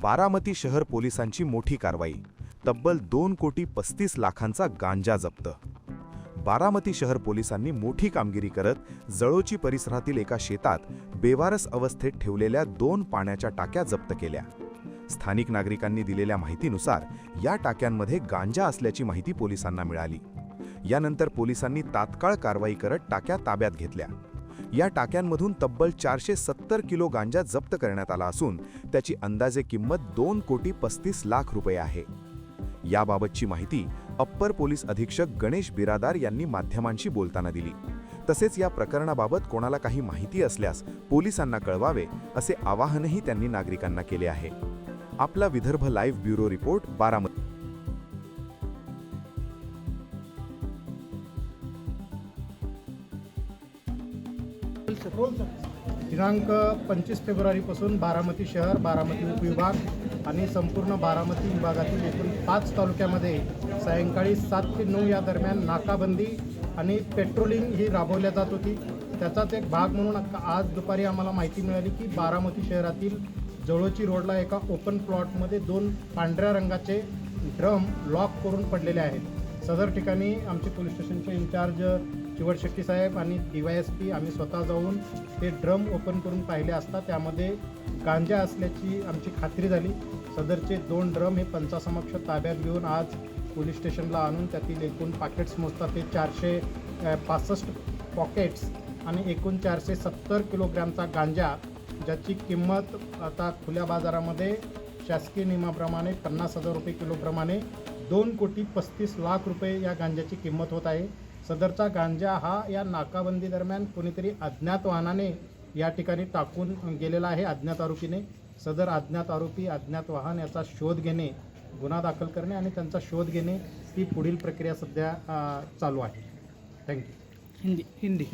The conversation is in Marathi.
बारामती शहर पोलिसांची मोठी कारवाई, तब्बल 2,35 लाखांचा गांजा जप्त। बारामती शहर पोलिसांनी मोठी कामगिरी करत जळोची परिसरातील एका शेतात बेवारस अवस्थेत ठेवलेल्या 2 पाण्याच्या टाक्या जप्त केल्या। स्थानिक नागरिकांनी दिलेल्या माहितीनुसार या टाक्यांमध्ये गांजा असल्याची माहिती पोलिसांना मिळाली। यानंतर पोलिसांनी तात्काळ कारवाई करत टाक्या ताब्यात घेतल्या। या टाक्यांमधून तब्बल 470 किलो गांजा जप्त करण्यात आला असून त्याची अंदाजे किंमत 2,35 रुपये आहे। याबाबतची माहिती अप्पर पोलीस अधीक्षक गणेश बिरादार यांनी माध्यमांशी बोलताना दिली। तसेच या प्रकरणाबाबत कोणाला काही माहिती असल्यास पोलिसांना कळवावे असे आवाहनही त्यांनी नागरिकांना केले आहे। आपला Vidarbha live bureau report, Baramati. दिनांक 25 फेब्रुवारीपासून बारामती शहर, बारामती उपविभाग आणि संपूर्ण बारामती विभागातील एकूण 5 तालुक्यामध्ये सायंकाळी 7 ते 9 या दरम्यान नाकाबंदी आणि पेट्रोलिंग ही राबवल्या जात होती। त्याचाच एक भाग म्हणून आज दुपारी आम्हाला माहिती मिळाली की बारामती शहरातील जळोची रोडला एका ओपन प्लॉटमध्ये 2 पांढऱ्या रंगाचे ड्रम लॉक करून पडलेले आहेत। सदर ठिकाणी आमचे पोलीस स्टेशनचे इंचार्ज चिवड शेट्टी साहेब आणि DYSP आम्ही स्वतः जाऊन ते ड्रम ओपन करून पाहिले असता त्यामध्ये गांजा असल्याची आमची खात्री झाली। सदरचे 2 ड्रम हे पंचासमक्ष ताब्यात घेऊन आज पोलीस स्टेशनला आणून त्यातील एकूण पॉकेट्स मोजतात ते 465 पॉकेट्स आणि एकूण 470 किलोग्रॅमचा गांजा, ज्याची किंमत आता खुल्या बाजारामध्ये शासकीय नियमाप्रमाणे 50,000 रुपये किलोप्रमाणे 2,35 रुपये या गांजाची किंमत होत आहे। सदरचा गांजा हा या नाकाबंदी दरम्यान कोणीतरी अज्ञात वाहनाने या ठिकाणी टाकून गेलेला आहे, अज्ञात आरोपीने। सदर अज्ञात आरोपी, अज्ञात वाहन याचा शोध घेणे, गुन्हा दाखल करणे आणि त्यांचा शोध घेणे ही पुढील प्रक्रिया सध्या चालू आहे। थँक्यू। हिंदी